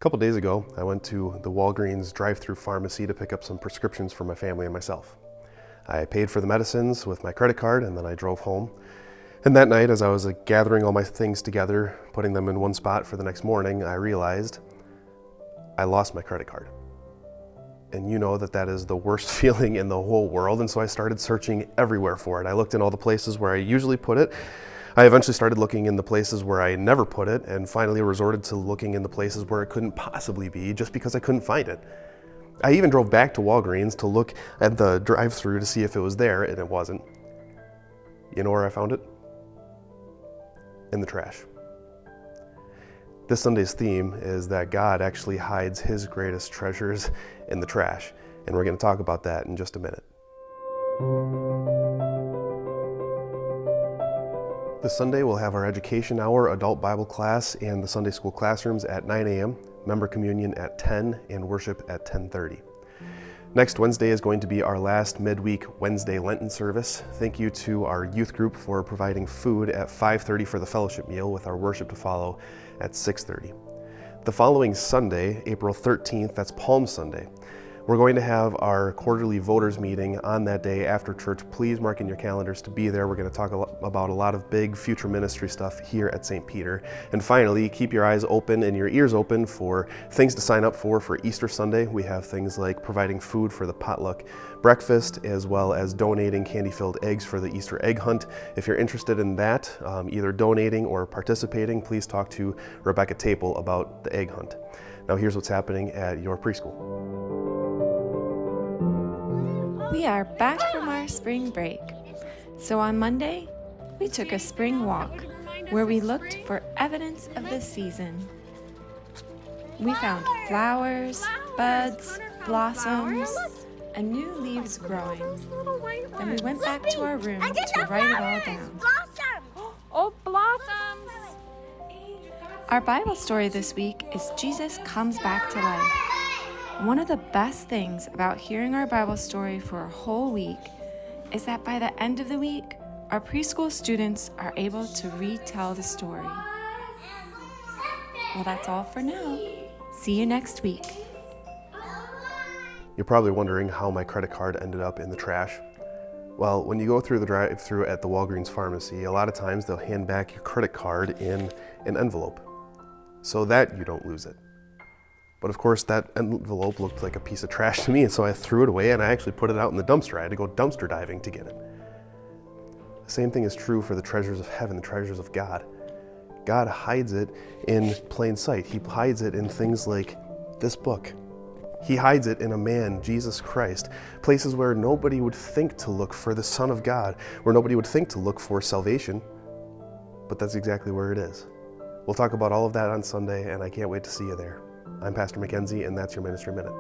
couple days ago, I went to the Walgreens drive-through pharmacy to pick up some prescriptions for my family and myself. I paid for the medicines with my credit card and then I drove home. And that night, as I was gathering all my things together, putting them in one spot for the next morning, I realized I lost my credit card. And you know that is the worst feeling in the whole world, and so I started searching everywhere for it. I looked in all the places where I usually put it. I eventually started looking in the places where I never put it, and finally resorted to looking in the places where it couldn't possibly be, just because I couldn't find it. I even drove back to Walgreens to look at the drive-thru to see if it was there, and it wasn't. You know where I found it? In the trash. This Sunday's theme is that God actually hides His greatest treasures in the trash, and we're going to talk about that in just a minute. This Sunday we'll have our education hour, adult Bible class, and the Sunday school classrooms at 9 a.m., member communion at 10, and worship at 10:30. Next Wednesday is going to be our last midweek Wednesday Lenten service. Thank you to our youth group for providing food at 5:30 for the fellowship meal, with our worship to follow at 6:30. The following Sunday, April 13th, that's Palm Sunday, we're going to have our quarterly voters meeting on that day after church. Please mark in your calendars to be there. We're going to talk about a lot of big future ministry stuff here at St. Peter. And finally, keep your eyes open and your ears open for things to sign up for Easter Sunday. We have things like providing food for the potluck breakfast, as well as donating candy-filled eggs for the Easter egg hunt. If you're interested in that, either donating or participating, please talk to Rebecca Toepel about the egg hunt. Now here's what's happening at your preschool. We are back from our spring break. So on Monday, we took a spring walk where we looked for evidence of the season. We found flowers, buds, blossoms, and new leaves growing. Then we went back to our room to write it all down. Oh, blossoms! Our Bible story this week is Jesus Comes Back to Life. One of the best things about hearing our Bible story for a whole week is that by the end of the week, our preschool students are able to retell the story. Well, that's all for now. See you next week. You're probably wondering how my credit card ended up in the trash. Well, when you go through the drive-thru at the Walgreens pharmacy, a lot of times they'll hand back your credit card in an envelope so that you don't lose it. But of course, that envelope looked like a piece of trash to me, and so I threw it away and I actually put it out in the dumpster. I had to go dumpster diving to get it. The same thing is true for the treasures of heaven, the treasures of God. God hides it in plain sight. He hides it in things like this book. He hides it in a man, Jesus Christ, places where nobody would think to look for the Son of God, where nobody would think to look for salvation, but that's exactly where it is. We'll talk about all of that on Sunday, and I can't wait to see you there. I'm Pastor McKenzie, and that's your Ministry Minute.